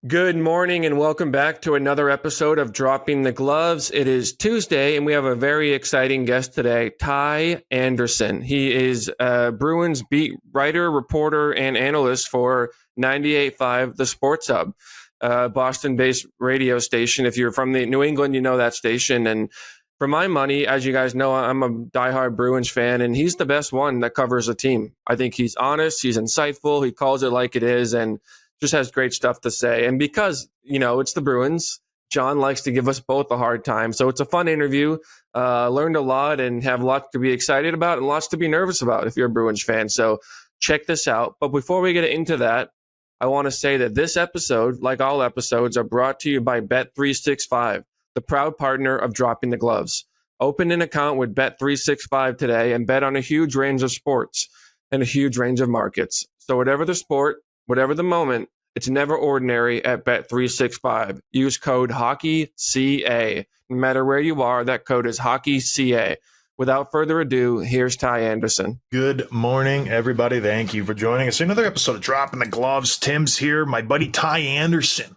Good morning and welcome back to another episode of Dropping the Gloves. It is Tuesday and we have a very exciting guest today, Ty Anderson. He is a Bruins beat writer, reporter, and analyst for 98.5 The Sports Hub, Boston-based radio station. If you're from the New England, you know that station. And for my money, as you guys know, I'm a diehard Bruins fan, and he's the best one that covers a team. I think he's honest, he's insightful, he calls it like it is, and just has great stuff to say. And because, it's the Bruins, John likes to give us both a hard time. So it's a fun interview. Learned a lot and have lots to be excited about and lots to be nervous about if you're a Bruins fan. So check this out. But before we get into that, I want to say that this episode, like all episodes, are brought to you by Bet365, the proud partner of Dropping the Gloves. Open an account with Bet365 today and bet on a huge range of sports and a huge range of markets. So whatever the sport, whatever the moment, it's never ordinary at Bet365. Use code HOCKEYCA. No matter where you are, that code is HOCKEYCA. Without further ado, here's Ty Anderson. Good morning, everybody. Thank you for joining us. Another episode of Dropping the Gloves. Tim's here. My buddy Ty Anderson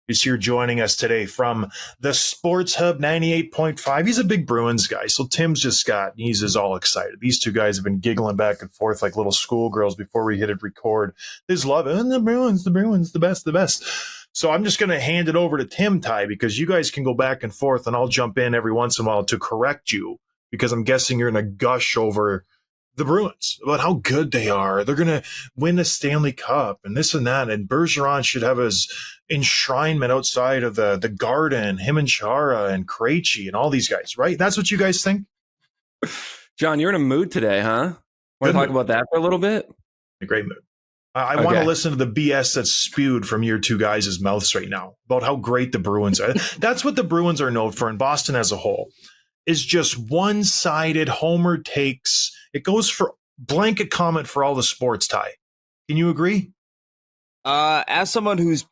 is here joining us today from the Sports Hub 98.5. He's a big Bruins guy, so Tim's he's just all excited. These two guys have been giggling back and forth like little schoolgirls before we hit record. They just love it. And the Bruins, the best. So I'm just going to hand it over to Tim, Ty, because you guys can go back and forth, and I'll jump in every once in a while to correct you, because I'm guessing you're going to gush over the Bruins about how good they are. They're going to win the Stanley Cup and this and that. And Bergeron should have his enshrinement outside of the Garden, him and Chara and Krejci and all these guys, right? That's what you guys think? John, you're in a mood today, huh? Want to talk about that for a little bit? A great mood. I want to listen to the BS that's spewed from your two guys' mouths right now about how great the Bruins are. That's what the Bruins are known for, and Boston as a whole is just one-sided homer takes. It goes for blanket comment for all the sports, Ty. Can you agree? As someone who's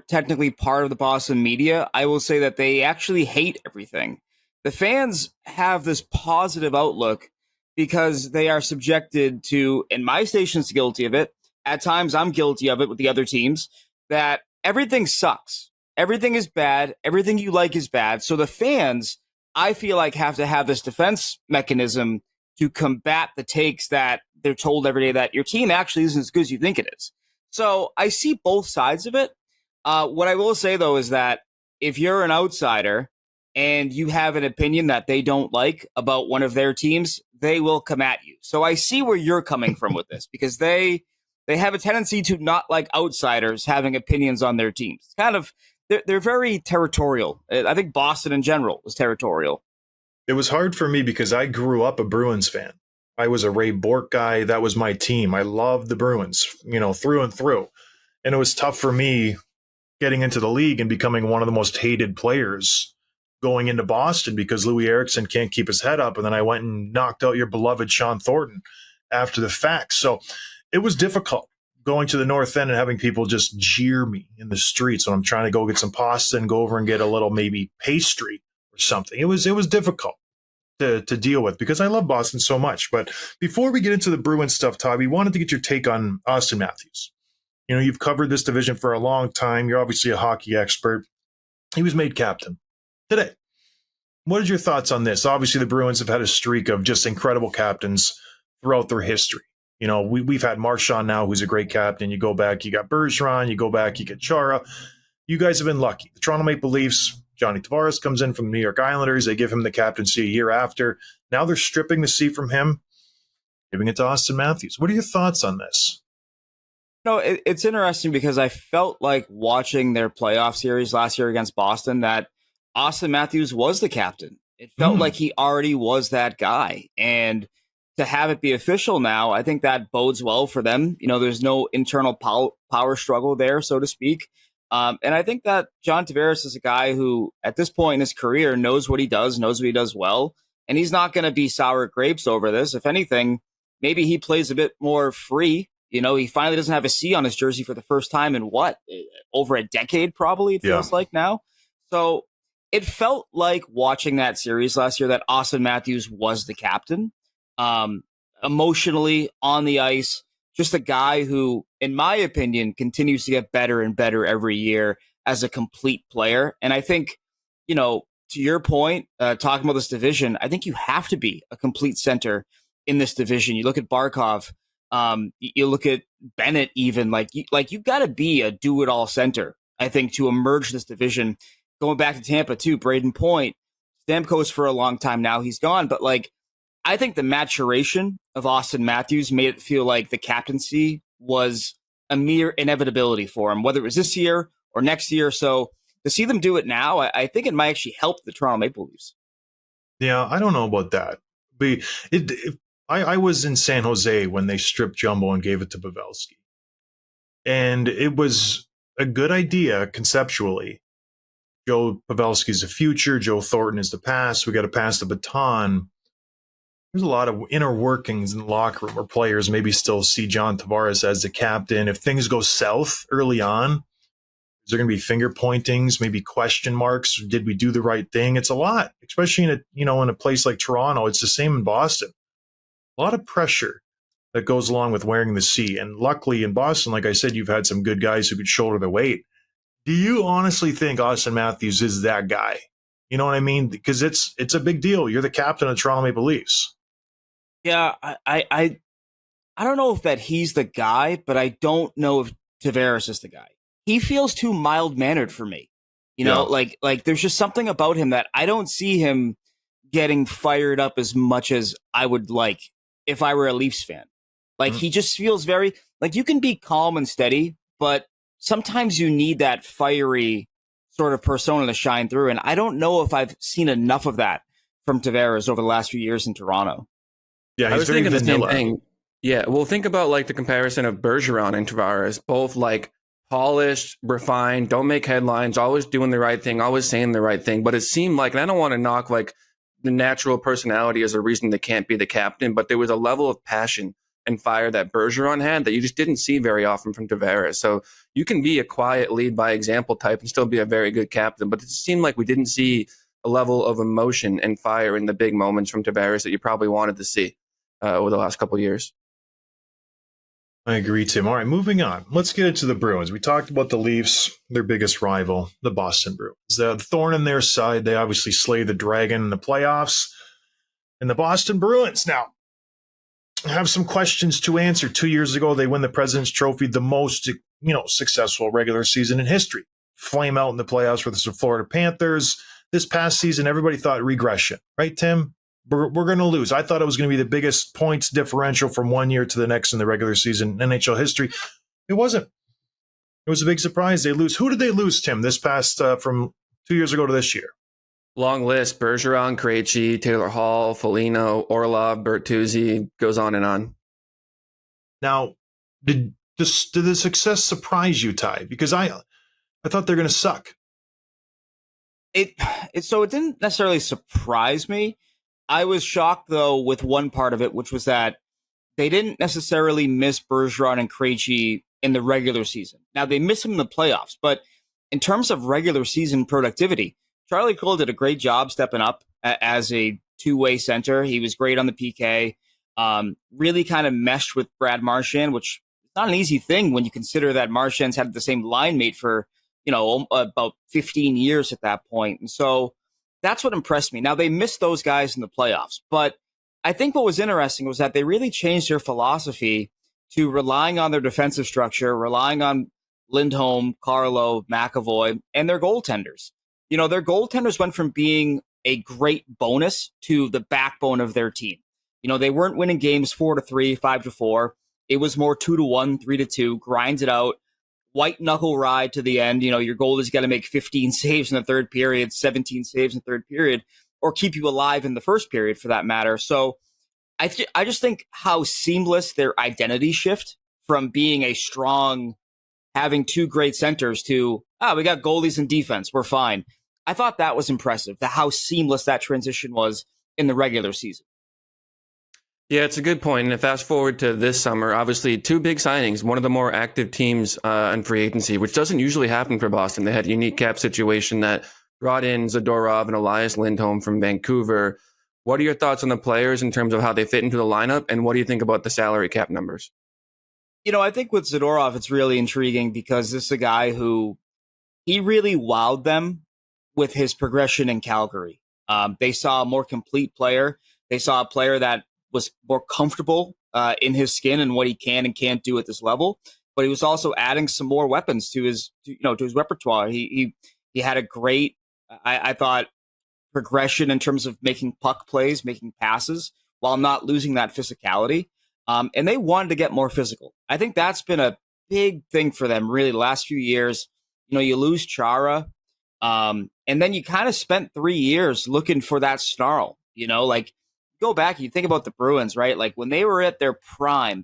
technically part of the Boston media, I will say that they actually hate everything. The fans have this positive outlook because they are subjected to, and my station's guilty of it, at times I'm guilty of it with the other teams, that everything sucks. Everything is bad. Everything you like is bad. So the fans, I feel like, have to have this defense mechanism to combat the takes that they're told every day that your team actually isn't as good as you think it is. So I see both sides of it. What I will say, though, is that if you're an outsider and you have an opinion that they don't like about one of their teams, they will come at you. So I see where you're coming from with this, because they have a tendency to not like outsiders having opinions on their teams. It's kind of, they're very territorial. I think Boston in general was territorial. It was hard for me because I grew up a Bruins fan. I was a Ray Bourque guy. That was my team. I loved the Bruins, through and through. And it was tough for me getting into the league and becoming one of the most hated players going into Boston because Louis Eriksson can't keep his head up. And then I went and knocked out your beloved Sean Thornton after the fact. So it was difficult going to the North End and having people just jeer me in the streets when I'm trying to go get some pasta and go over and get a little maybe pastry or something. It was difficult to deal with because I love Boston so much. But before we get into the Bruins stuff, Todd, we wanted to get your take on Auston Matthews. You've covered this division for a long time. You're obviously a hockey expert. He was made captain today. What are your thoughts on this? Obviously, the Bruins have had a streak of just incredible captains throughout their history. We've had Marchand now, who's a great captain. You go back, you got Bergeron. You go back, you get Chara. You guys have been lucky. The Toronto Maple Leafs, Johnny Tavares comes in from the New York Islanders. They give him the captaincy a year after. Now they're stripping the seat from him, giving it to Auston Matthews. What are your thoughts on this? It's interesting because I felt like watching their playoff series last year against Boston that Auston Matthews was the captain. It felt like he already was that guy. And to have it be official now, I think that bodes well for them. There's no internal power struggle there, so to speak. And I think that John Tavares is a guy who, at this point in his career, knows what he does well, and he's not going to be sour grapes over this. If anything, maybe he plays a bit more free. He finally doesn't have a C on his jersey for the first time in over a decade, probably, it feels like now. So it felt like watching that series last year that Auston Matthews was the captain. Emotionally, on the ice, just a guy who, in my opinion, continues to get better and better every year as a complete player. And I think, to your point, talking about this division, I think you have to be a complete center in this division. You look at Barkov, you look at Bennett, even you got to be a do-it-all center, I think, to emerge this division. Going back to Tampa too, Braden Point, Stamkos for a long time now, he's gone, but I think the maturation of Auston Matthews made it feel like the captaincy was a mere inevitability for him, whether it was this year or next year. So to see them do it now, I think it might actually help the Toronto Maple Leafs. Yeah, I don't know about that. But I was in San Jose when they stripped Jumbo and gave it to Pavelski. And it was a good idea conceptually. Joe Pavelski's the future. Joe Thornton is the past. We got to pass the baton. There's a lot of inner workings in the locker room where players maybe still see John Tavares as the captain. If things go south early on, is there going to be finger pointings, maybe question marks? Did we do the right thing? It's a lot, especially in a place like Toronto. It's the same in Boston. A lot of pressure that goes along with wearing the C. And luckily in Boston, like I said, you've had some good guys who could shoulder the weight. Do you honestly think Auston Matthews is that guy? You know what I mean? Because it's a big deal. You're the captain of the Toronto Maple Leafs. Yeah, I don't know if that he's the guy, but I don't know if Tavares is the guy. He feels too mild-mannered for me. Like there's just something about him that I don't see him getting fired up as much as I would like if I were a Leafs fan. He just feels very you can be calm and steady, but sometimes you need that fiery sort of persona to shine through. And I don't know if I've seen enough of that from Tavares over the last few years in Toronto. Yeah, I was thinking the same thing. Yeah, well, think about the comparison of Bergeron and Tavares, both polished, refined, don't make headlines, always doing the right thing, always saying the right thing. But it seemed and I don't want to knock the natural personality as a reason they can't be the captain, but there was a level of passion and fire that Bergeron had that you just didn't see very often from Tavares. So you can be a quiet lead by example type and still be a very good captain, but it seemed like we didn't see a level of emotion and fire in the big moments from Tavares that you probably wanted to see over the last couple of years. I agree, Tim. All right, moving on. Let's get into the Bruins. We talked about the Leafs, their biggest rival, the Boston Bruins. The thorn in their side, they obviously slay the dragon in the playoffs. And the Boston Bruins, now, I have some questions to answer. 2 years ago, they win the President's Trophy, the most successful regular season in history. Flame out in the playoffs for the Florida Panthers. This past season, everybody thought regression. Right, Tim? We're going to lose. I thought it was going to be the biggest points differential from one year to the next in the regular season NHL history. It wasn't. It was a big surprise. They lose. Who did they lose, Tim, this past from 2 years ago to this year? Long list: Bergeron, Krejci, Taylor Hall, Foligno, Orlov, Bertuzzi, goes on and on. Now, did the success surprise you, Ty? Because I thought they're going to suck. So it didn't necessarily surprise me. I was shocked, though, with one part of it, which was that they didn't necessarily miss Bergeron and Krejci in the regular season. Now, they miss him in the playoffs, but in terms of regular season productivity, Charlie Cole did a great job stepping up as a two-way center. He was great on the PK, really kind of meshed with Brad Marchand, which is not an easy thing when you consider that Marchand's had the same line mate for, about 15 years at that point. And so that's what impressed me. Now, they missed those guys in the playoffs, but I think what was interesting was that they really changed their philosophy to relying on their defensive structure, relying on Lindholm, Carlo, McAvoy, and their goaltenders. Their goaltenders went from being a great bonus to the backbone of their team. They weren't winning games 4-3, 5-4. It was more 2-1, 3-2, grind it out, white knuckle ride to the end. Your goal is got to make 15 saves in the third period, 17 saves in the third period, or keep you alive in the first period for that matter. So I just think how seamless their identity shift from being a strong, having two great centers to, we got goalies and defense, we're fine. I thought that was impressive, how seamless that transition was in the regular season. Yeah, it's a good point. And fast forward to this summer, obviously two big signings, one of the more active teams in free agency, which doesn't usually happen for Boston. They had a unique cap situation that brought in Zadorov and Elias Lindholm from Vancouver. What are your thoughts on the players in terms of how they fit into the lineup? And what do you think about the salary cap numbers? I think with Zadorov, it's really intriguing because this is a guy who he really wowed them with his progression in Calgary. They saw a more complete player. They saw a player that was more comfortable in his skin and what he can and can't do at this level. But he was also adding some more weapons to his repertoire. He had a great, I thought, progression in terms of making puck plays, making passes, while not losing that physicality. And they wanted to get more physical. I think that's been a big thing for them, really, the last few years. You lose Chara, and then you kind of spent 3 years looking for that snarl. Go back, you think about the Bruins, right? Like when they were at their prime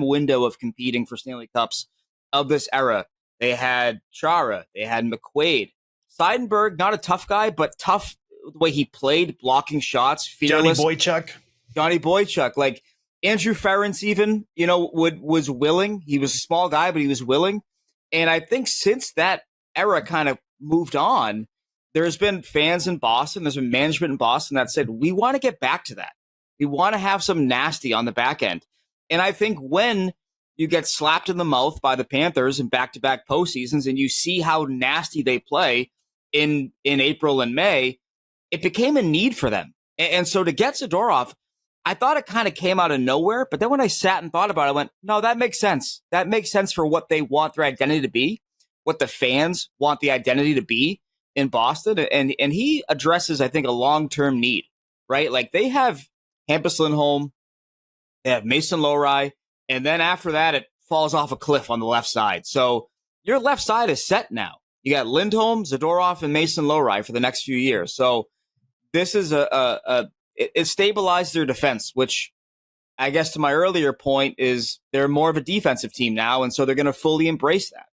window of competing for Stanley Cups of this era, they had Chara, they had McQuaid. Seidenberg, not a tough guy, but tough the way he played, blocking shots, fearless. Johnny Boychuk, like Andrew Ference even, was willing. He was a small guy, but he was willing. And I think since that era kind of moved on, there's been fans in Boston, there's been management in Boston that said, we want to get back to that. We want to have some nasty on the back end. And I think when you get slapped in the mouth by the Panthers in back-to-back postseasons and you see how nasty they play in April and May, it became a need for them. And so to get Zadorov, I thought it kind of came out of nowhere. But then when I sat and thought about it, I went, no, that makes sense. That makes sense for what they want their identity to be, what the fans want the identity to be in Boston. And he addresses, I think, a long-term need, right? Like they have Hampus Lindholm, they have Mason Lohrei, and then after that, it falls off a cliff on the left side. So your left side is set now. You got Lindholm, Zadorov, and Mason Lohrei for the next few years. So this is it stabilized their defense, which I guess to my earlier point is they're more of a defensive team now, and so they're going to fully embrace that.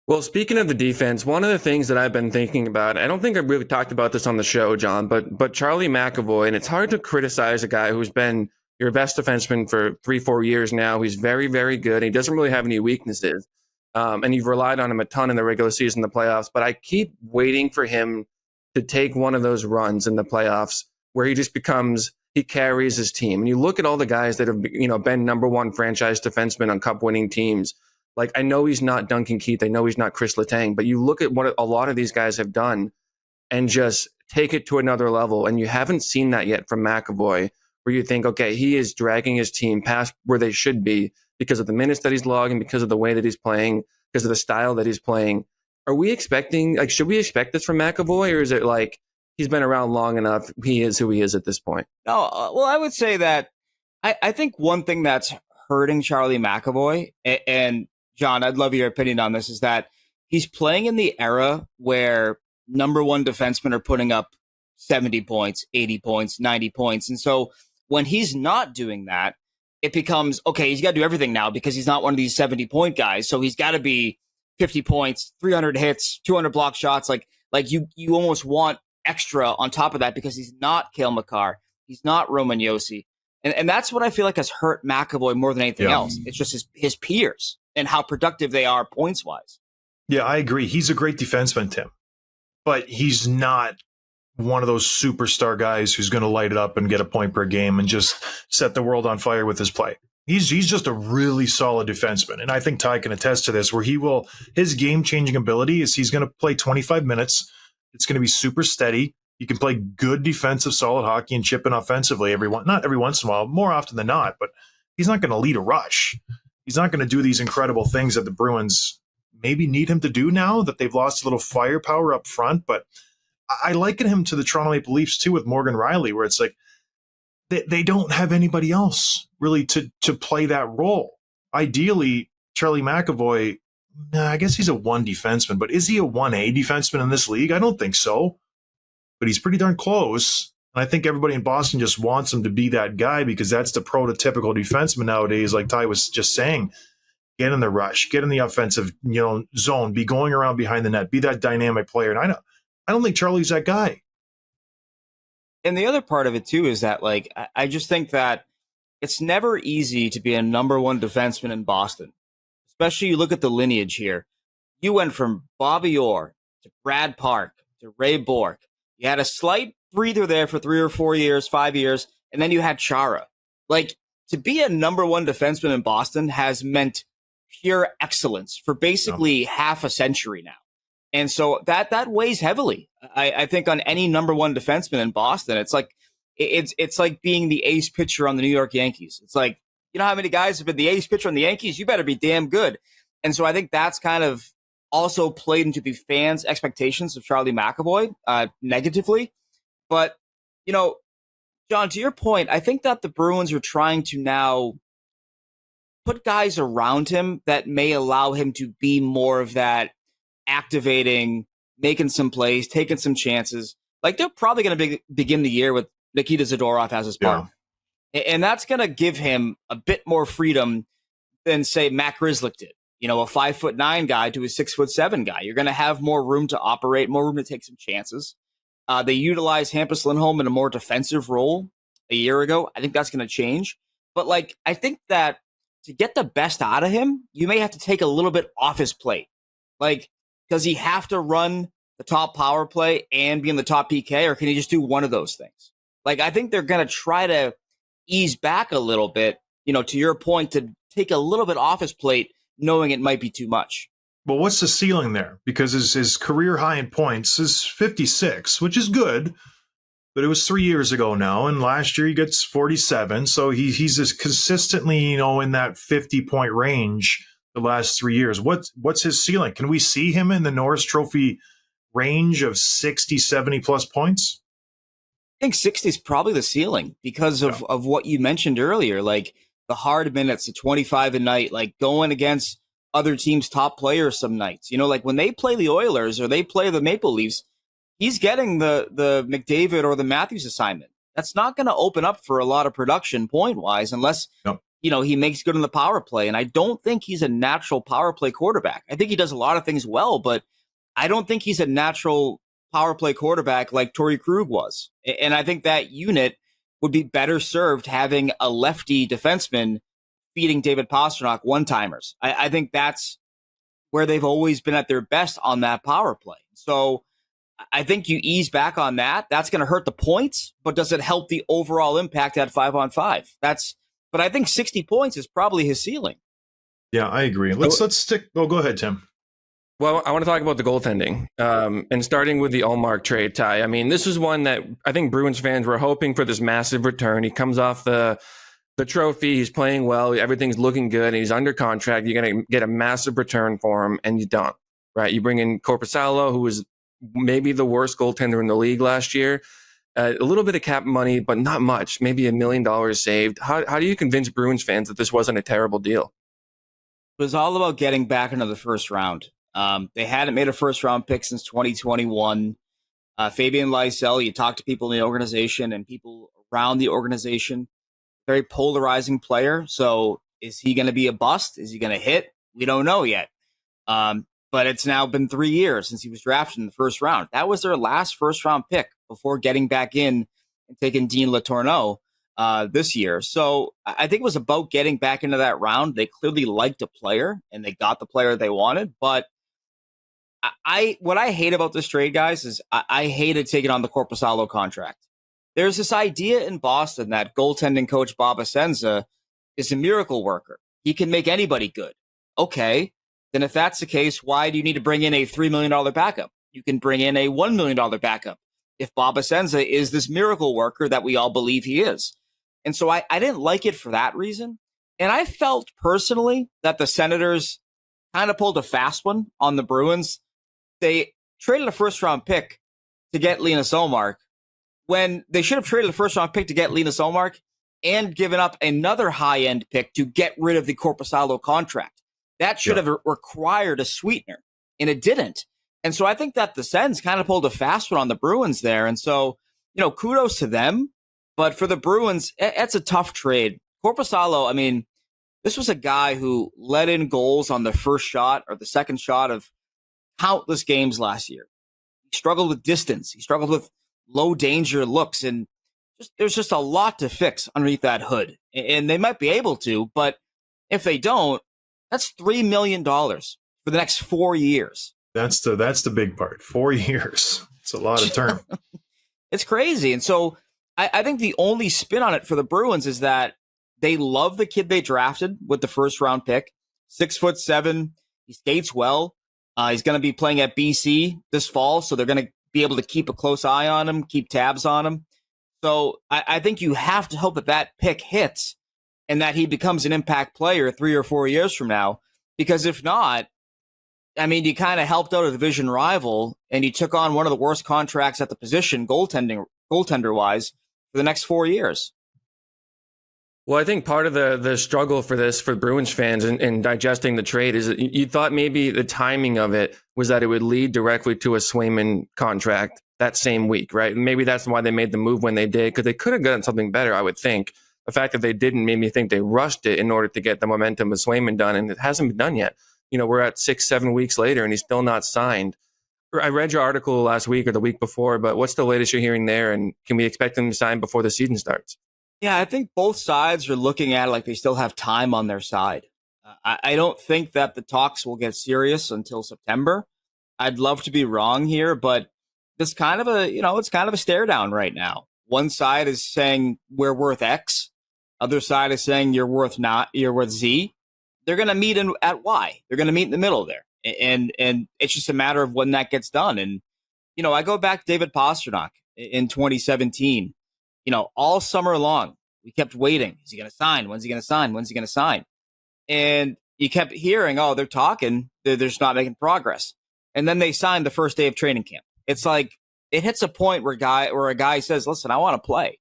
Well, speaking of the defense, one of the things that I've been thinking about, I don't think I've really talked about this on the show, John, but Charlie McAvoy, and it's hard to criticize a guy who's been your best defenseman for 3-4 years now. He's very, very good. He doesn't really have any weaknesses. And you've relied on him a ton in the regular season, the playoffs, but I keep waiting for him to take one of those runs in the playoffs where he carries his team. And you look at all the guys that have, been number one franchise defensemen on cup winning teams. Like, I know he's not Duncan Keith. I know he's not Chris Letang, but you look at what a lot of these guys have done and just take it to another level. And you haven't seen that yet from McAvoy, where you think, okay, he is dragging his team past where they should be because of the minutes that he's logging, because of the way that he's playing, because of the style that he's playing. Are we expecting, should we expect this from McAvoy, or is it like he's been around long enough, he is who he is at this point? No, well, I would say that I think one thing that's hurting Charlie McAvoy, and John, I'd love your opinion on this, is that he's playing in the era where number one defensemen are putting up 70 points, 80 points, 90 points. And so when he's not doing that, it becomes, okay, he's got to do everything now because he's not one of these 70-point guys. So he's got to be 50 points, 300 hits, 200 block shots. Like you almost want extra on top of that because he's not Cale Makar. He's not Roman Josi. And that's what I feel like has hurt McAvoy more than anything else. It's just his peers and how productive they are points-wise. Yeah, I agree. He's a great defenseman, Tim. But he's not one of those superstar guys who's going to light it up and get a point per game and just set the world on fire with his play. He's just a really solid defenseman. And I think Ty can attest to this, where his game-changing ability is he's going to play 25 minutes. It's going to be super steady. You can play good defensive, solid hockey and chip in offensively not every once in a while, more often than not, but he's not going to lead a rush. He's not going to do these incredible things that the Bruins maybe need him to do now that they've lost a little firepower up front. But I liken him to the Toronto Maple Leafs too with Morgan Riley, where it's like they don't have anybody else really to play that role. Ideally, Charlie McAvoy, I guess he's a 1 defenseman, but is he a 1A defenseman in this league? I don't think so. But he's pretty darn close. And I think everybody in Boston just wants him to be that guy because that's the prototypical defenseman nowadays, like Ty was just saying. Get in the rush, get in the offensive zone, be going around behind the net, be that dynamic player. And I don't think Charlie's that guy. And the other part of it, too, is that, I just think that it's never easy to be a number one defenseman in Boston. Especially you look at the lineage here. You went from Bobby Orr to Brad Park to Ray Bourque. You had a slight breather there for 3 or 4 years, 5 years, and then you had Chara. to be a number one defenseman in Boston has meant pure excellence for basically half a century now. And so that weighs heavily, I think, on any number one defenseman in Boston. It's like being the ace pitcher on the New York Yankees. It's like, you know how many guys have been the ace pitcher on the Yankees? You better be damn good. And so I think that's kind of also played into the fans' expectations of Charlie McAvoy negatively. But, you know, John, to your point, I think that the Bruins are trying to now put guys around him that may allow him to be more of that activating, making some plays, taking some chances. Like, they're probably going to begin the year with Nikita Zadorov as his partner. Yeah. And that's going to give him a bit more freedom than, say, Matt Grzelcyk did. You know, a 5'9" guy to a 6'7" guy. You're going to have more room to operate, more room to take some chances. They utilized Hampus Lindholm in a more defensive role a year ago. I think that's going to change. But, like, I think that to get the best out of him, you may have to take a little bit off his plate. Like, does he have to run the top power play and be in the top PK, or can he just do one of those things? Like, I think they're going to try to ease back a little bit, you know, to your point, to take a little bit off his plate, knowing it might be too much. Well, what's the ceiling there? Because his career high in points is 56, which is good, but it was 3 years ago now, and last year he gets 47, so he's just consistently, you know, in that 50-point range the last 3 years. What's his ceiling? Can we see him in the Norris Trophy range of 60, 70-plus points? I think 60 is probably the ceiling because of what you mentioned earlier, like the hard minutes, the 25 a night, like going against other teams' top players some nights. You know, like when they play the Oilers or they play the Maple Leafs, he's getting the McDavid or the Matthews assignment. That's not going to open up for a lot of production point-wise unless, you know, he makes good on the power play. And I don't think he's a natural power play quarterback. I think he does a lot of things well, but I don't think he's a natural power play quarterback like Torrey Krug was. And I think that unit would be better served having a lefty defenseman feeding David Pastrnak one-timers. I think that's where they've always been at their best on that power play. So I think you ease back on that. That's going to hurt the points, but does it help the overall impact at 5-on-5? But I think 60 points is probably his ceiling. Yeah, I agree. Let's stick. Oh, go ahead, Tim. Well, I want to talk about the goaltending, and starting with the Ullmark trade, Ty. I mean, this is one that I think Bruins fans were hoping for this massive return. He comes off the trophy. He's playing well. Everything's looking good. And he's under contract. You're going to get a massive return for him, and you don't, right? You bring in Korpisalo, who was maybe the worst goaltender in the league last year. A little bit of cap money, but not much. Maybe $1 million saved. How do you convince Bruins fans that this wasn't a terrible deal? It was all about getting back into the first round. They hadn't made a first-round pick since 2021. Fabian Lysell, you talk to people in the organization and people around the organization, very polarizing player. So is he going to be a bust? Is he going to hit? We don't know yet. But it's now been 3 years since he was drafted in the first round. That was their last first-round pick before getting back in and taking Dean Letourneau this year. So I think it was about getting back into that round. They clearly liked a player, and they got the player they wanted. But what I hate about this trade, guys, is I hated taking on the Korpisalo contract. There's this idea in Boston that goaltending coach Bob Essensa is a miracle worker. He can make anybody good. Okay, then if that's the case, why do you need to bring in a $3 million backup? You can bring in a $1 million backup if Bob Essensa is this miracle worker that we all believe he is. And so I didn't like it for that reason. And I felt personally that the Senators kind of pulled a fast one on the Bruins. They traded a first-round pick to get Linus Ullmark when they should have traded a first-round pick to get Linus Ullmark and given up another high-end pick to get rid of the Korpisalo contract. That should have required a sweetener, and it didn't. And so I think that the Sens kind of pulled a fast one on the Bruins there. And so, you know, kudos to them. But for the Bruins, it's a tough trade. Korpisalo, I mean, this was a guy who let in goals on the first shot or the second shot of countless games last year. He struggled with distance. He struggled with low danger looks. And there's just a lot to fix underneath that hood. And they might be able to, but if they don't, that's $3 million for the next 4 years. That's the big part. 4 years. It's a lot of term. It's crazy. And so I think the only spin on it for the Bruins is that they love the kid they drafted with the first round pick. 6'7". He skates well. He's going to be playing at BC this fall, so they're going to be able to keep a close eye on him, keep tabs on him. So I think you have to hope that that pick hits and that he becomes an impact player 3 or 4 years from now. Because if not, I mean, you kind of helped out a division rival and you took on one of the worst contracts at the position, goaltender-wise, for the next 4 years. Well, I think part of the struggle for this, for Bruins fans in digesting the trade, is that you thought maybe the timing of it was that it would lead directly to a Swayman contract that same week, right? And maybe that's why they made the move when they did, because they could have gotten something better, I would think. The fact that they didn't made me think they rushed it in order to get the momentum of Swayman done, and it hasn't been done yet. You know, we're at 6-7 weeks later, and he's still not signed. I read your article last week or the week before, but what's the latest you're hearing there, and can we expect him to sign before the season starts? Yeah, I think both sides are looking at it like they still have time on their side. I don't think that the talks will get serious until September. I'd love to be wrong here, but it's kind of a stare down right now. One side is saying we're worth X. Other side is saying you're worth Z. They're going to meet at Y. They're going to meet in the middle there. And it's just a matter of when that gets done. And, you know, I go back to David Pastrnak in 2017. You know, all summer long, we kept waiting. Is he going to sign? When's he going to sign? When's he going to sign? And you kept hearing, oh, they're talking. They're just not making progress. And then they signed the first day of training camp. It's like it hits a point where a guy says, listen, I want to play.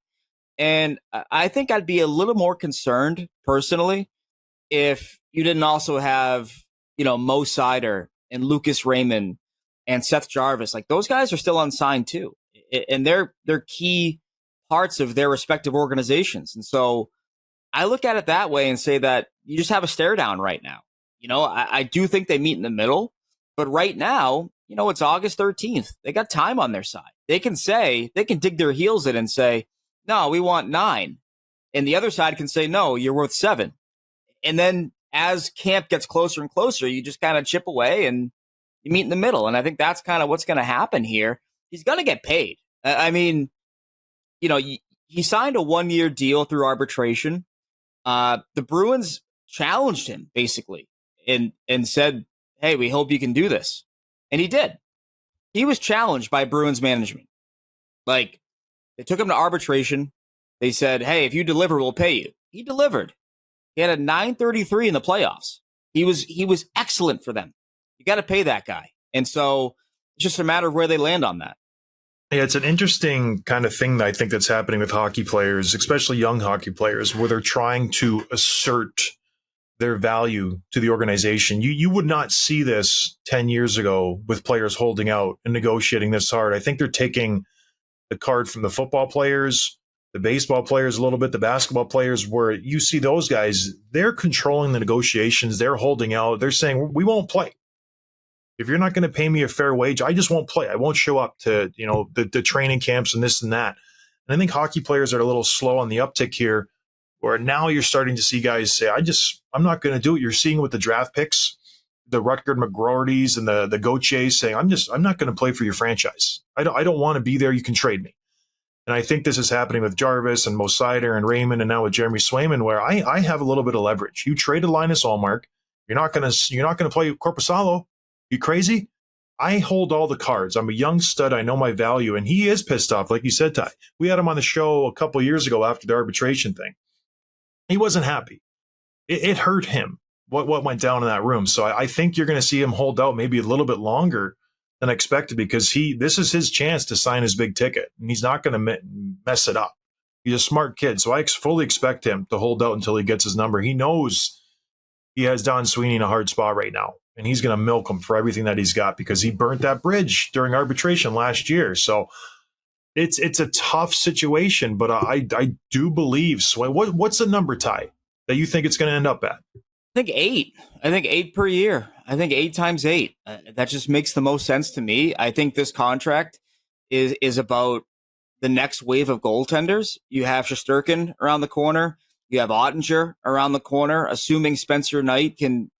And I think I'd be a little more concerned personally if you didn't also have, you know, Mo Seider and Lucas Raymond and Seth Jarvis. Like, those guys are still unsigned too. And they're key parts of their respective organizations. And so I look at it that way and say that you just have a stare down right now. You know, I do think they meet in the middle, but right now, you know, it's August 13th. They got time on their side. They can dig their heels in and say, no, we want 9. And the other side can say, no, you're worth 7. And then as camp gets closer and closer, you just kind of chip away and you meet in the middle. And I think that's kind of what's going to happen here. He's going to get paid. I mean, you know, he signed a 1-year deal through arbitration. The Bruins challenged him basically and said, hey, we hope you can do this. And he did. He was challenged by Bruins management. Like, they took him to arbitration. They said, hey, if you deliver, we'll pay you. He delivered. He had a .933 in the playoffs. He was excellent for them. You got to pay that guy. And so it's just a matter of where they land on that. Yeah, it's an interesting kind of thing that I think that's happening with hockey players, especially young hockey players, where they're trying to assert their value to the organization. You would not see this 10 years ago with players holding out and negotiating this hard. I think they're taking the card from the football players, the baseball players a little bit, the basketball players, where you see those guys, they're controlling the negotiations. They're holding out. They're saying, we won't play. If you're not going to pay me a fair wage, I just won't play. I won't show up to, you know, the training camps and this and that. And I think hockey players are a little slow on the uptick here, where now you're starting to see guys say, I'm not going to do it. You're seeing with the draft picks, the Rutger McGroartys and the Gauthiers saying, I'm not going to play for your franchise. I don't want to be there. You can trade me. And I think this is happening with Jarvis and Mo Seider and Raymond, and now with Jeremy Swayman, where I have a little bit of leverage. You traded Linus Ullmark. You're not going to play Korpisalo. You crazy? I hold all the cards. I'm a young stud. I know my value. And he is pissed off, like you said, Ty. We had him on the show a couple of years ago after the arbitration thing. He wasn't happy. It hurt him, what went down in that room. So I think you're going to see him hold out maybe a little bit longer than expected, because this is his chance to sign his big ticket. And he's not going to mess it up. He's a smart kid. So I fully expect him to hold out until he gets his number. He knows he has Don Sweeney in a hard spot right now. And he's going to milk him for everything that he's got, because he burnt that bridge during arbitration last year. So it's a tough situation, but I do believe what's the number, Ty, that you think it's going to end up at? I think 8. I think 8 per year. I think 8 times 8. That just makes the most sense to me. I think this contract is about the next wave of goaltenders. You have Shesterkin around the corner. You have Ottinger around the corner, assuming Spencer Knight can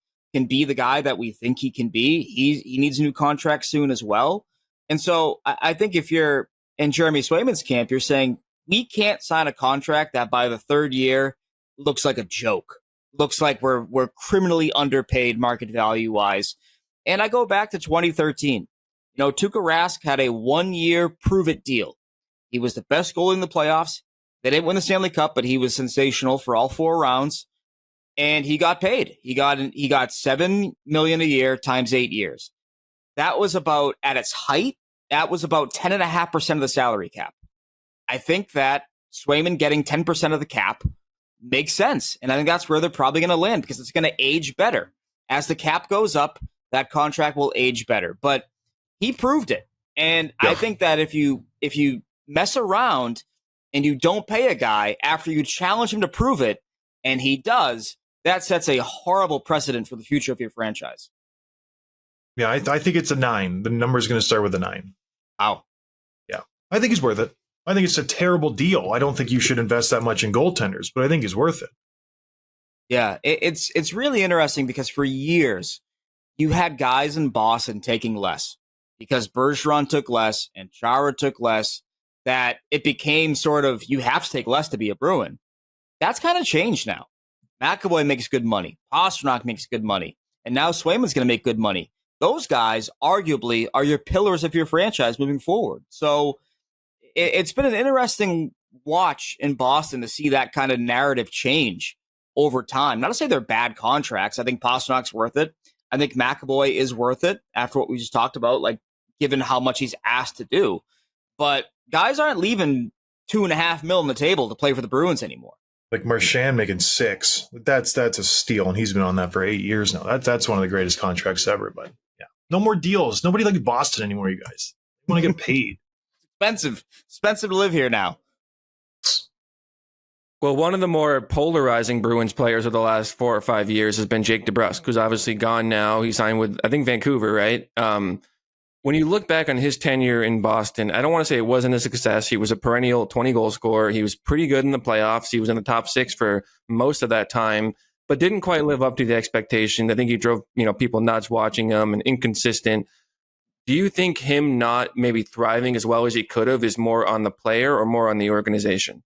be the guy that we think he can be. He needs a new contract soon as well. And so I think if you're in Jeremy Swayman's camp, you're saying we can't sign a contract that by the 3rd year looks like a joke. Looks like we're criminally underpaid market value wise. And I go back to 2013. Tuukka Rask had a 1-year prove-it deal. He was the best goalie in the playoffs. They didn't win the Stanley Cup, but he was sensational for all 4 rounds. And he got paid. He got $7 million a year times 8 years. That was about, at its height, that was about 10.5% of the salary cap. I think that Swayman getting 10% of the cap makes sense. And I think that's where they're probably going to land because it's going to age better. As the cap goes up, that contract will age better. But he proved it. And I think that if you mess around and you don't pay a guy after you challenge him to prove it, and he does, that sets a horrible precedent for the future of your franchise. Yeah, I think it's a 9. The number's going to start with a 9. Wow. Yeah, I think he's worth it. I think it's a terrible deal. I don't think you should invest that much in goaltenders, but I think he's worth it. Yeah, it's really interesting because for years, you had guys in Boston taking less because Bergeron took less and Chara took less, that it became sort of, you have to take less to be a Bruin. That's kind of changed now. McAvoy makes good money. Pastrnak makes good money. And now Swayman's going to make good money. Those guys arguably are your pillars of your franchise moving forward. So it's been an interesting watch in Boston to see that kind of narrative change over time. Not to say they're bad contracts. I think Pasternak's worth it. I think McAvoy is worth it after what we just talked about, like given how much he's asked to do. But guys aren't leaving $2.5 million on the table to play for the Bruins anymore. Like Marchand making 6. That's a steal, and he's been on that for 8 years now. That's one of the greatest contracts ever. But yeah, no more deals. Nobody likes Boston anymore, you guys. You want to get paid. Expensive to live here now. Well, one of the more polarizing Bruins players of the last 4 or 5 years has been Jake DeBrusk, who's obviously gone now. He signed with, I think, Vancouver, right? When you look back on his tenure in Boston, I don't want to say it wasn't a success. He was a perennial 20-goal scorer. He was pretty good in the playoffs. He was in the top 6 for most of that time, but didn't quite live up to the expectation. I think he drove people nuts watching him and inconsistent. Do you think him not maybe thriving as well as he could have is more on the player or more on the organization?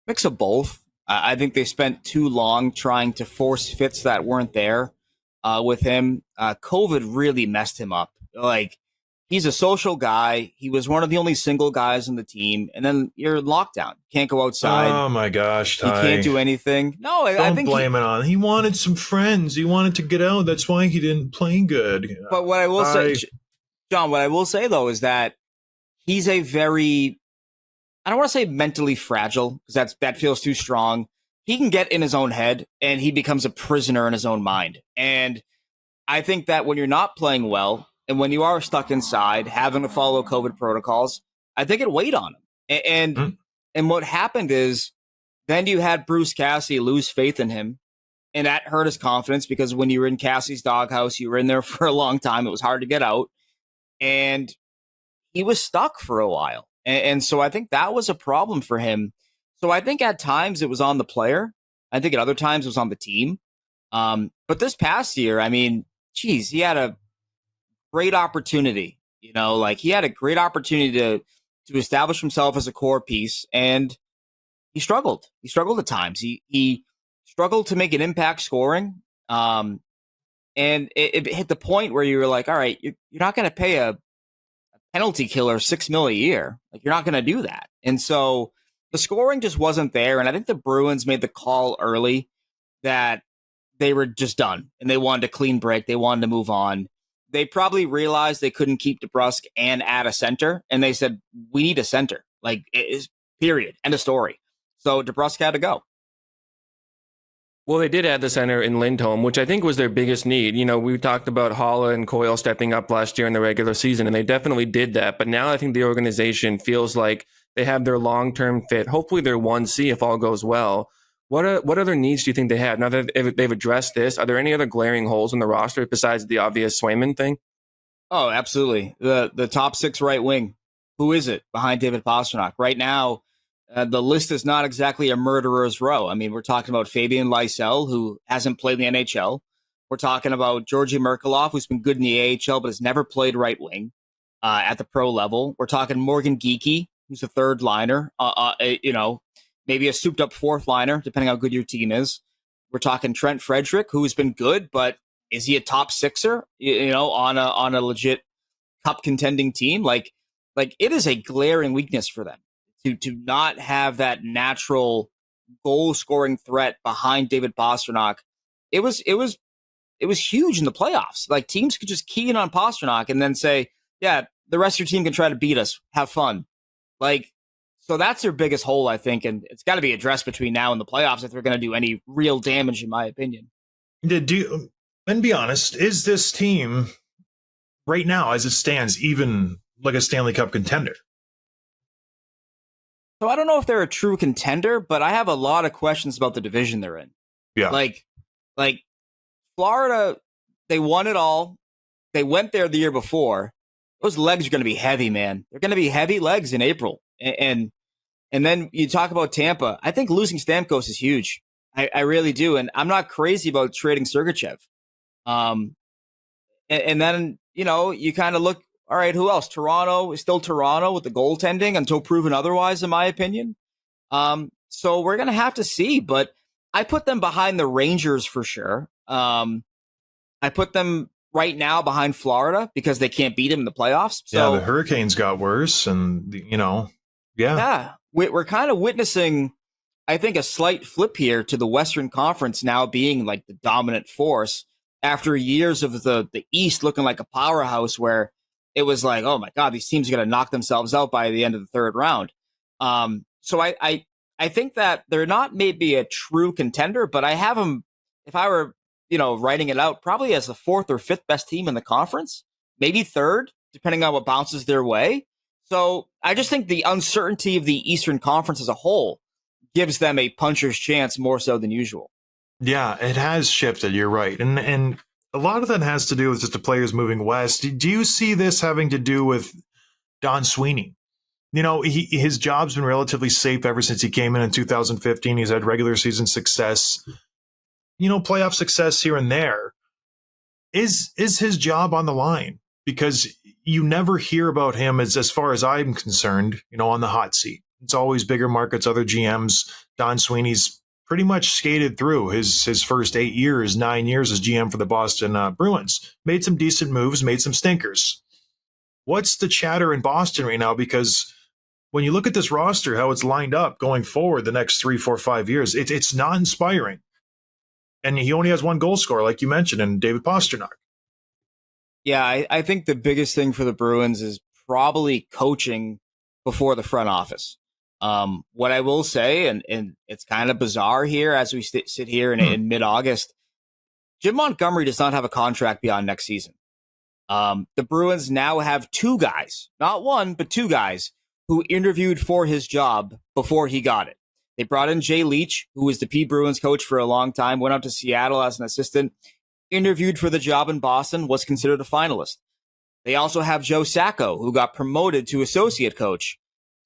Mix of both. I think they spent too long trying to force fits that weren't there with him. COVID really messed him up. Like, he's a social guy. He was one of the only single guys on the team. And then you're in lockdown. Can't go outside. Oh, my gosh, Ty. He can't do anything. No, I think blame it on. He wanted some friends. He wanted to get out. That's why he didn't play good. But what I will say, John, what I will say, though, is that he's a very, I don't want to say mentally fragile, because that feels too strong. He can get in his own head, and he becomes a prisoner in his own mind. And I think that when you're not playing well, and when you are stuck inside, having to follow COVID protocols, I think it weighed on him. And what happened is then you had Bruce Cassidy lose faith in him, and that hurt his confidence because when you were in Cassie's doghouse, you were in there for a long time. It was hard to get out. And he was stuck for a while. And so I think that was a problem for him. So I think at times it was on the player. I think at other times it was on the team. But this past year, I mean, geez, he had a great opportunity. He had a great opportunity to establish himself as a core piece, and he struggled. He struggled at times. He struggled to make an impact scoring. And it hit the point where you were like, all right, you're not going to pay a penalty killer $6 million a year. Like, you're not going to do that. And so the scoring just wasn't there. And I think the Bruins made the call early that they were just done and they wanted a clean break. They wanted to move on. They probably realized they couldn't keep DeBrusk and add a center. And they said, we need a center. Like, it is period. End of story. So DeBrusk had to go. Well, they did add the center in Lindholm, which I think was their biggest need. We talked about Haula and Coyle stepping up last year in the regular season, and they definitely did that. But now I think the organization feels like they have their long-term fit. Hopefully they're 1C if all goes well. What other needs do you think they have? Now that they've addressed this, are there any other glaring holes in the roster besides the obvious Swayman thing? Oh, absolutely. The top 6 right wing. Who is it behind David Pastrnak? Right now, the list is not exactly a murderer's row. I mean, we're talking about Fabian Lysell, who hasn't played in the NHL. We're talking about Georgi Merkulov, who's been good in the AHL, but has never played right wing at the pro level. We're talking Morgan Geekie, who's a third liner. maybe a souped up fourth liner, depending how good your team is. We're talking Trent Frederick, who's been good, but is he a top sixer? On a legit cup contending team? Like it is a glaring weakness for them to not have that natural goal scoring threat behind David Pastrnak. It was huge in the playoffs. Like teams could just key in on Pastrnak and then say, yeah, the rest of your team can try to beat us. Have fun. So that's their biggest hole, I think, and it's got to be addressed between now and the playoffs if they're going to do any real damage, in my opinion. And be honest, is this team right now, as it stands, even like a Stanley Cup contender? So I don't know if they're a true contender, but I have a lot of questions about the division they're in. Yeah. Like Florida, they won it all. They went there the year before. Those legs are going to be heavy, man. They're going to be heavy legs in April. And then you talk about Tampa. I think losing Stamkos is huge. I really do. And I'm not crazy about trading Sergachev. And then, you kind of look, all right, who else? Toronto is still Toronto with the goaltending until proven otherwise, in my opinion. So we're going to have to see. But I put them behind the Rangers for sure. I put them right now behind Florida because they can't beat them in the playoffs. So, yeah, the Hurricanes got worse, and yeah, we're kind of witnessing, I think, a slight flip here to the Western Conference now being like the dominant force after years of the East looking like a powerhouse where it was like, oh my God, these teams are going to knock themselves out by the end of the third round. So I think that they're not maybe a true contender, but I have them, if I were, writing it out, probably as the fourth or fifth best team in the conference, maybe third, depending on what bounces their way. So I just think the uncertainty of the Eastern Conference as a whole gives them a puncher's chance more so than usual. Yeah, it has shifted. You're right. And a lot of that has to do with just the players moving west. Do you see this having to do with Don Sweeney? His job's been relatively safe ever since he came in 2015. He's had regular season success, playoff success here and there. Is his job on the line? Because you never hear about him as far as I'm concerned, on the hot seat. It's always bigger markets, other GMs. Don Sweeney's pretty much skated through his first 9 years as GM for the Boston Bruins. Made some decent moves, made some stinkers. What's the chatter in Boston right now? Because when you look at this roster, how it's lined up going forward the next 3, 4, 5 years, it's not inspiring. And he only has one goal scorer, like you mentioned, in David Pastrnak. Yeah, I think the biggest thing for the Bruins is probably coaching before the front office. What I will say, and it's kind of bizarre here as we sit here in mid-August, Jim Montgomery does not have a contract beyond next season. The Bruins now have two guys, not one, but two guys who interviewed for his job before he got it. They brought in Jay Leach, who was the P. Bruins coach for a long time, went up to Seattle as an assistant, interviewed for the job in Boston, was considered a finalist. They also have Joe Sacco, who got promoted to associate coach.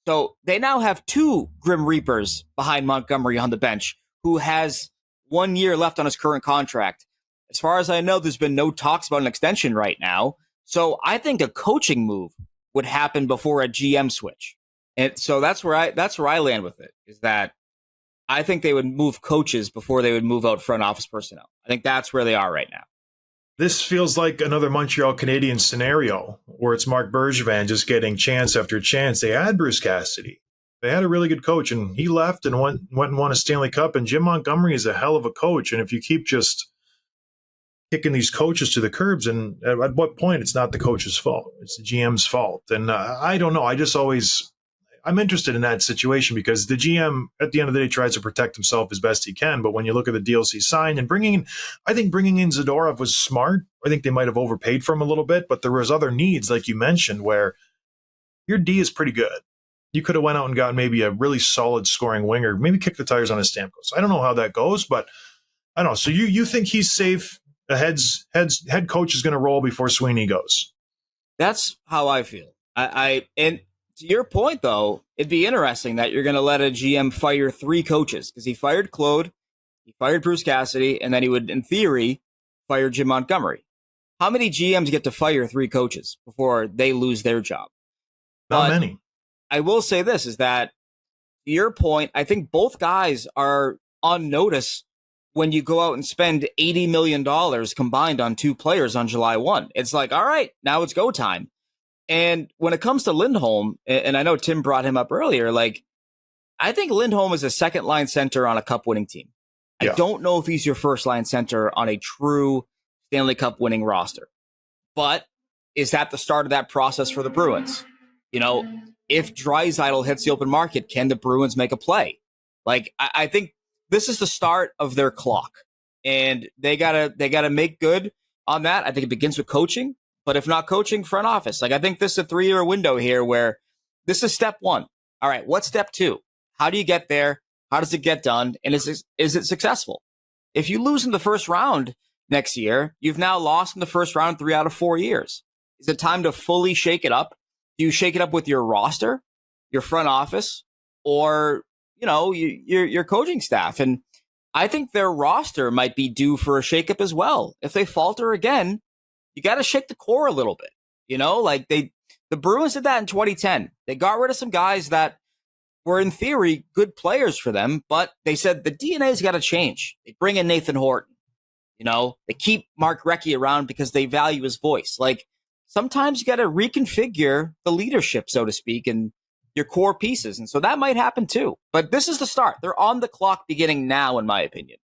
So they now have two Grim Reapers behind Montgomery on the bench, who has 1 year left on his current contract. As far as I know, there's been no talks about an extension right now. So I think a coaching move would happen before a GM switch. And so that's where I land with it, is that I think they would move coaches before they would move out front office personnel. I think that's where they are right now. This feels like another Montreal Canadiens scenario where it's Marc Bergevin just getting chance after chance. They had Bruce Cassidy. They had a really good coach, and he left and went and won a Stanley Cup. And Jim Montgomery is a hell of a coach. And if you keep just kicking these coaches to the curbs, and at what point it's not the coach's fault, it's the GM's fault. And I don't know. I'm interested in that situation because the GM at the end of the day tries to protect himself as best he can. But when you look at the deals he signed and bringing in Zadorov was smart. I think they might have overpaid for him a little bit, but there was other needs, like you mentioned, where your D is pretty good. You could have went out and gotten maybe a really solid scoring winger, maybe kick the tires on his Stamkos. I don't know how that goes, but I don't know. So you think he's safe? The head coach is going to roll before Sweeney goes. That's how I feel. And to your point, though, it'd be interesting that you're going to let a GM fire three coaches, because he fired Claude, he fired Bruce Cassidy, and then he would, in theory, fire Jim Montgomery. How many GMs get to fire three coaches before they lose their job? Not many. I will say this, is that to your point, I think both guys are on notice when you go out and spend $80 million combined on two players on July 1. It's like, all right, now it's go time. And when it comes to Lindholm, and I know Tim brought him up earlier, like, I think Lindholm is a second-line center on a Cup-winning team. Yeah. I don't know if he's your first-line center on a true Stanley Cup-winning roster. But is that the start of that process for the Bruins? You know, if Draisaitl hits the open market, can the Bruins make a play? Like, I think this is the start of their clock. And they gotta make good on that. I think it begins with coaching. But if not coaching, front office. Like, I think this is a 3-year window here where this is step one. All right, what's step two? How do you get there? How does it get done? And is it successful? If you lose in the first round next year, you've now lost in the first round 3 out of 4 years. Is it time to fully shake it up? Do you shake it up with your roster, your front office, or, you know, your coaching staff? And I think their roster might be due for a shakeup as well. If they falter again, you got to shake the core a little bit. You know, like the Bruins did that in 2010. They got rid of some guys that were, in theory, good players for them, but they said the DNA's got to change. They bring in Nathan Horton. You know, they keep Mark Recchi around because they value his voice. Like, sometimes you got to reconfigure the leadership, so to speak, and your core pieces. And so that might happen too. But this is the start. They're on the clock beginning now, in my opinion.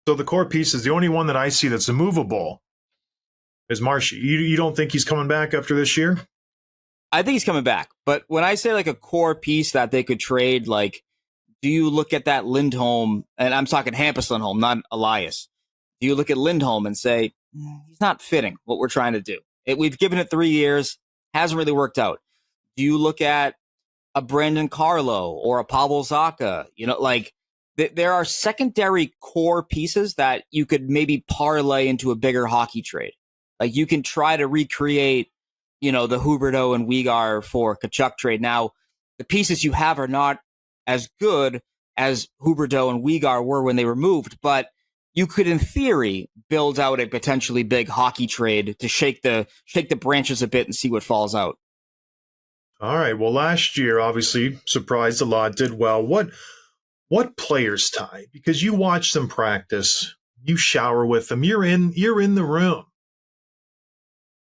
So the core pieces, the only one that I see that's immovable is Marshy. You don't think he's coming back after this year? I think he's coming back. But when I say like a core piece that they could trade, like, do you look at that Lindholm, and I'm talking Hampus Lindholm, not Elias. Do you look at Lindholm and say, he's not fitting what we're trying to do? We've given it 3 years, hasn't really worked out. Do you look at a Brandon Carlo or a Pavel Zacha? You know, like, there are secondary core pieces that you could maybe parlay into a bigger hockey trade. Like, you can try to recreate, you know, the Huberdeau and Weegar for Tkachuk trade. Now, the pieces you have are not as good as Huberdeau and Weegar were when they were moved, but you could, in theory, build out a potentially big hockey trade to shake the branches a bit and see what falls out. All right. Well, last year, obviously, surprised a lot, did well. What players, Ty? Because you watch them practice, you shower with them, you're in the room.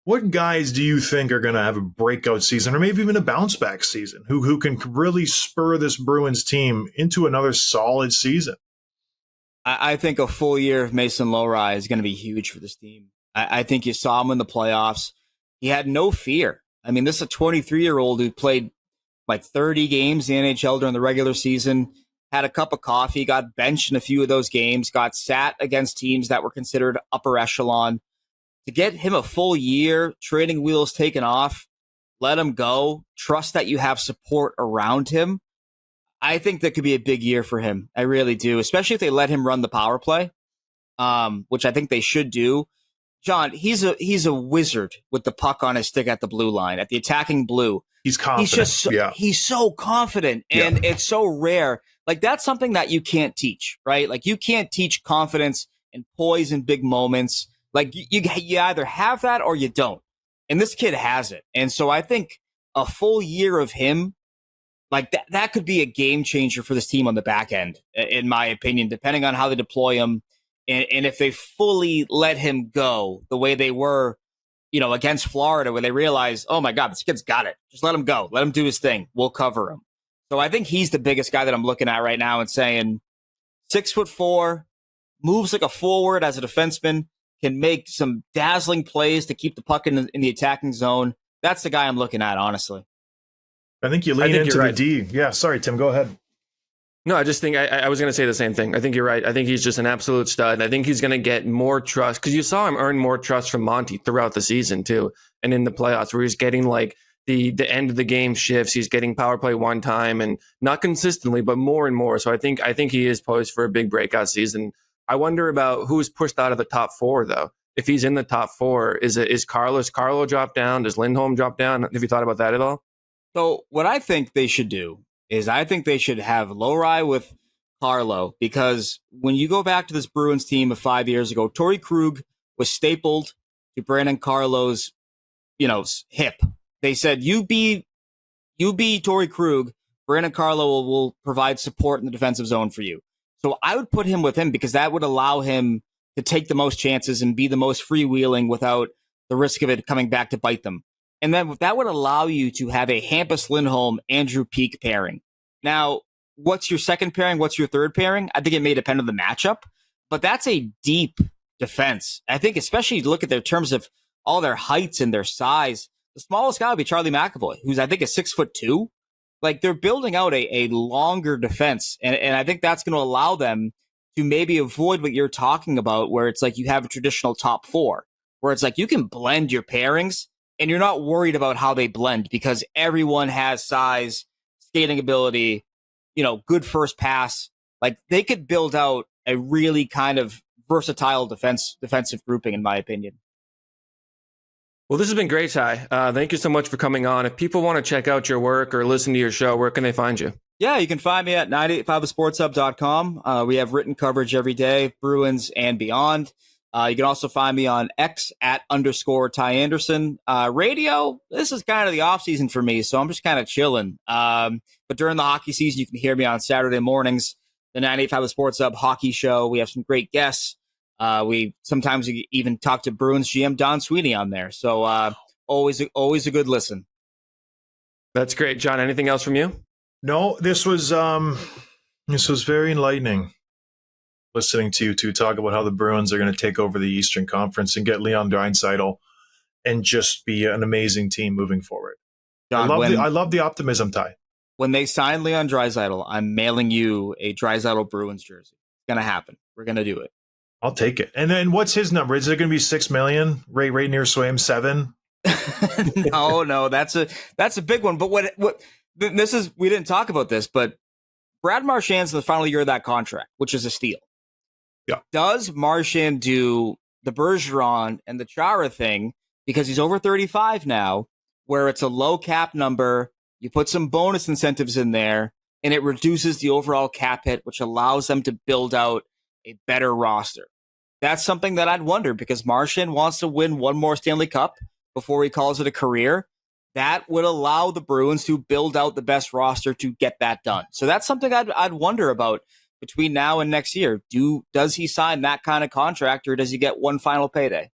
What guys do you think are going to have a breakout season or maybe even a bounce back season who can really spur this Bruins team into another solid season? I think a full year of Mason Lohrei is going to be huge for this team. I think you saw him in the playoffs. He had no fear. I mean, this is a 23-year-old who played like 30 games in the NHL during the regular season, had a cup of coffee, got benched in a few of those games, got sat against teams that were considered upper echelon. To get him a full year, training wheels taken off, let him go, trust that you have support around him. I think that could be a big year for him. I really do, especially if they let him run the power play, which I think they should do. John, he's a wizard with the puck on his stick at the blue line, at the attacking blue. He's confident. He's so confident, and it's so rare. Like, that's something that you can't teach, right? Like, you can't teach confidence and poise in big moments. Like, you either have that or you don't. And this kid has it. And so I think a full year of him, like, that could be a game changer for this team on the back end, in my opinion, depending on how they deploy him. And if they fully let him go the way they were, you know, against Florida, where they realize, oh my God, this kid's got it. Just let him go. Let him do his thing. We'll cover him. So I think he's the biggest guy that I'm looking at right now and saying 6'4", moves like a forward as a defenseman, can make some dazzling plays to keep the puck in the attacking zone. That's the guy I'm looking at, honestly. I think you lean into the D. Yeah, sorry, Tim, go ahead. No, I just think I was going to say the same thing. I think you're right. I think he's just an absolute stud. I think he's going to get more trust because you saw him earn more trust from Monty throughout the season too, and in the playoffs where he's getting like the end of the game shifts. He's getting power play one time and not consistently, but more and more. So I think he is poised for a big breakout season. I wonder about who's pushed out of the top four though. If he's in the top four, is Carlo drop down? Does Lindholm drop down? Have you thought about that at all? So what I think they should do is I think they should have Lohrei with Carlo, because when you go back to this Bruins team of 5 years ago, Torrey Krug was stapled to Brandon Carlo's, hip. They said, you be Torrey Krug, Brandon Carlo will provide support in the defensive zone for you. So I would put him with him because that would allow him to take the most chances and be the most freewheeling without the risk of it coming back to bite them. And then that would allow you to have a Hampus Lindholm, Andrew Peeke pairing. Now, what's your second pairing? What's your third pairing? I think it may depend on the matchup, but that's a deep defense. I think especially look at their terms of all their heights and their size. The smallest guy would be Charlie McAvoy, who's I think is 6'2". Like they're building out a longer defense. And I think that's going to allow them to maybe avoid what you're talking about, where it's like you have a traditional top four, where it's like you can blend your pairings and you're not worried about how they blend because everyone has size, skating ability, good first pass. Like they could build out a really kind of versatile defensive grouping, in my opinion. Well, this has been great, Ty. Thank you so much for coming on. If people want to check out your work or listen to your show, where can they find you? Yeah, you can find me at 985thesportshub.com. We have written coverage every day, Bruins and beyond. You can also find me on X at _Ty Anderson. Radio, this is kind of the offseason for me, so I'm just kind of chilling. But during the hockey season, you can hear me on Saturday mornings, the 985 The Sports Hub hockey show. We have some great guests. We sometimes even talk to Bruins GM Don Sweeney on there. So always a good listen. That's great. John, anything else from you? No, this was very enlightening. Listening to you two talk about how the Bruins are going to take over the Eastern Conference and get Leon Draisaitl and just be an amazing team moving forward. John, I love the optimism, Ty. When they sign Leon Draisaitl, I'm mailing you a Draisaitl Bruins jersey. It's going to happen. We're going to do it. I'll take it. And then what's his number? Is it going to be $6 million? Right near Swayman 7? No, that's a big one. But what this is, we didn't talk about this, but Brad Marchand's in the final year of that contract, which is a steal. Yeah. Does Marchand do the Bergeron and the Chara thing because he's over 35 now, where it's a low cap number, you put some bonus incentives in there, and it reduces the overall cap hit, which allows them to build out a better roster? That's something that I'd wonder because Marchand wants to win one more Stanley Cup before he calls it a career. That would allow the Bruins to build out the best roster to get that done. So that's something I'd wonder about between now and next year. Does he sign that kind of contract or does he get one final payday?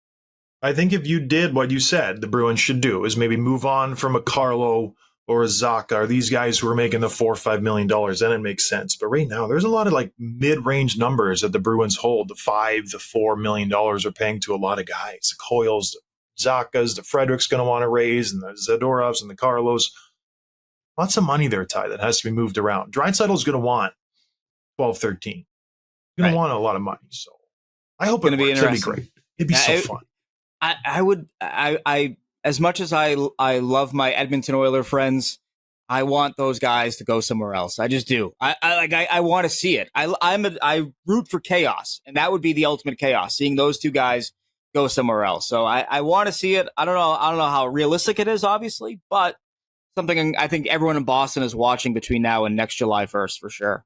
I think if you did what you said the Bruins should do is maybe move on from a Carlo or a Zacha or these guys who are making the $4 or $5 million, then it makes sense. But right now, there's a lot of like mid-range numbers that the Bruins hold. The $5, the $4 million are paying to a lot of guys. The Coyles, the Zachas, the Frederick's going to want to raise, and the Zadorovs and the Carlos. Lots of money there, Ty, that has to be moved around. Draisaitl's going to want 12, 13. He's going to want a lot of money. So I hope it works. It'd be great. It'd be so fun. I as much as I love my Edmonton Oilers friends, I want those guys to go somewhere else. I just do. I want to see it. I root for chaos, and that would be the ultimate chaos, seeing those two guys go somewhere else. So I want to see it. I don't know how realistic it is, obviously, but something I think everyone in Boston is watching between now and next July 1st for sure.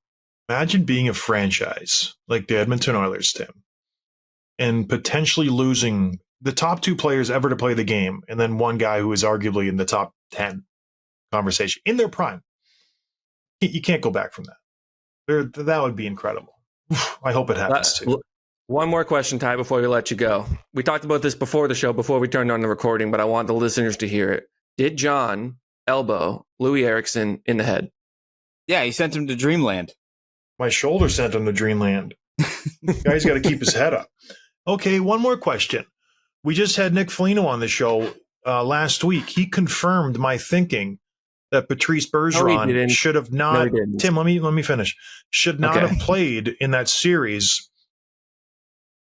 Imagine being a franchise like the Edmonton Oilers, Tim, and potentially losing the top two players ever to play the game, and then one guy who is arguably in the top 10 conversation in their prime. You can't go back from that. That would be incredible. I hope it happens too. One more question, Ty, before we let you go. We talked about this before the show, before we turned on the recording, but I want the listeners to hear it. Did John elbow Louis Eriksson in the head? Yeah, he sent him to Dreamland. My shoulder sent him to Dreamland. Guy's got to keep his head up. Okay, one more question. We just had Nick Foligno on the show last week. He confirmed my thinking that Patrice Bergeron should have not. Tim, let me finish. Should not have played in that series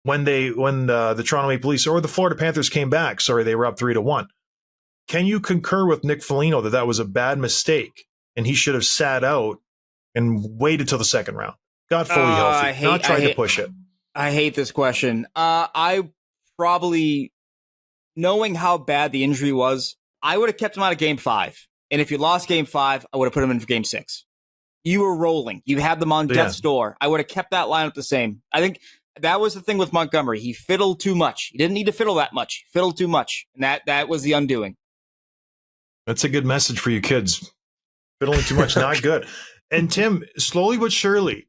when the Toronto Maple Leafs or the Florida Panthers came back. Sorry, they were up 3-1. Can you concur with Nick Foligno that was a bad mistake and he should have sat out and waited till the second round? Got fully healthy, not tried to push it. I hate this question. I probably, knowing how bad the injury was, I would have kept him out of Game 5. And if you lost Game 5, I would have put him in for Game 6. You were rolling. You had them on death's door. I would have kept that lineup the same. I think that was the thing with Montgomery. He fiddled too much. He didn't need to fiddle that much. He fiddled too much. And that was the undoing. That's a good message for you kids. Fiddling too much, not good. And Tim, slowly but surely,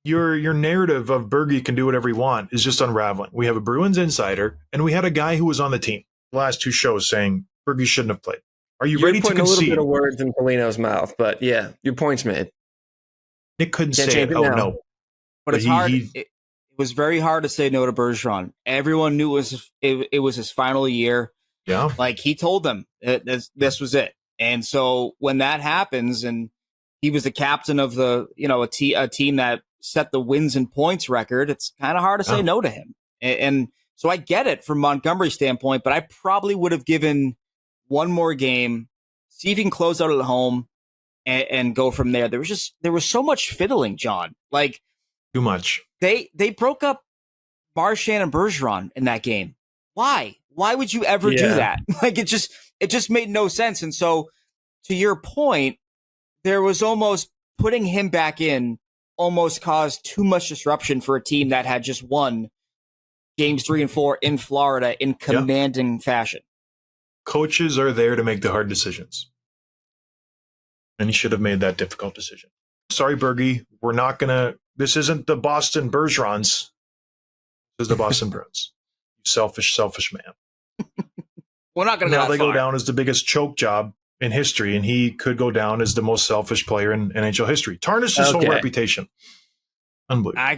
your narrative of Bergie can do whatever he wants is just unraveling. We have a Bruins insider, and we had a guy who was on the team the last 2 shows saying Bergie shouldn't have played. Are you ready to concede? A little bit of words in Polino's mouth, but yeah, your point's made. Nick couldn't say it. Oh, no. But it's hard. It was very hard to say no to Bergeron. Everyone knew it was his final year. Yeah. Like, he told them this was it. And so when that happens, and he was the captain of a team that set the wins and points record, it's kind of hard to say no to him. And so I get it from Montgomery's standpoint, but I probably would have given one more game, see if he can close out at home and go from there. There was so much fiddling, John. Like, too much. They broke up Marchand and Bergeron in that game. Why? Why would you ever do that? Like, it just made no sense. And so, to your point, there was almost putting him back in almost caused too much disruption for a team that had just won games 3 and 4 in Florida in commanding fashion. Coaches are there to make the hard decisions. And he should have made that difficult decision. Sorry, Bergie. We're not going to. This isn't the Boston Bergerons. This is the Boston Bruins. You selfish man. We're not going to now they go down as the biggest choke job in history, and he could go down as the most selfish player in NHL history. Tarnish his whole reputation. Unbelievable. I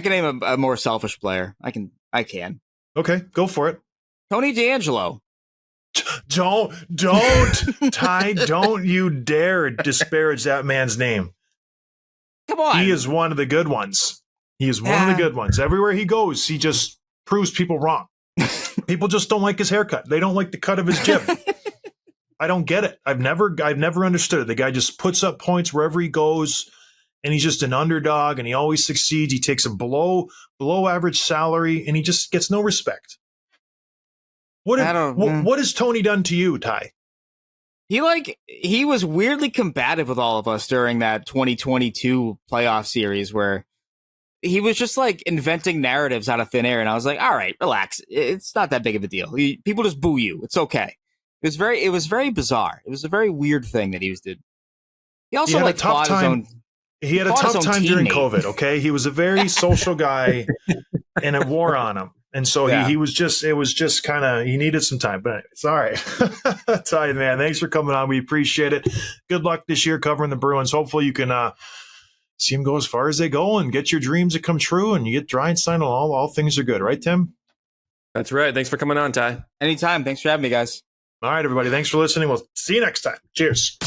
can name a more selfish player. I can. Okay, go for it. Tony DeAngelo. Don't, Ty, don't you dare disparage that man's name. Come on. He is one of the good ones. He is one of the good ones. Everywhere he goes, he just proves people wrong. People just don't like his haircut. They don't like the cut of his jib. I don't get it. I've never understood it. The guy just puts up points wherever he goes, and he's just an underdog, and he always succeeds. He takes a below average salary, and he just gets no respect. What has Tony done to you, Ty? He was weirdly combative with all of us during that 2022 playoff series where he was just like inventing narratives out of thin air. And I was like, all right, relax. It's not that big of a deal. People just boo you. It's okay. It was very bizarre. It was a very weird thing that he was doing. He also had a tough time. He had a tough time during COVID. Okay. He was a very social guy and it wore on him. And so it was just kind of, he needed some time, but it's all right. Ty, man, thanks for coming on. We appreciate it. Good luck this year covering the Bruins. Hopefully you can see them go as far as they go and get your dreams to come true, and you get Dreinstein, and all things are good. Right, Tim? That's right. Thanks for coming on, Ty. Anytime. Thanks for having me, guys. All right, everybody. Thanks for listening. We'll see you next time. Cheers.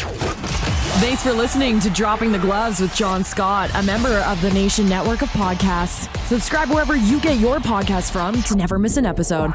Thanks for listening to Dropping the Gloves with John Scott, a member of the Nation Network of Podcasts. Subscribe wherever you get your podcasts from to never miss an episode.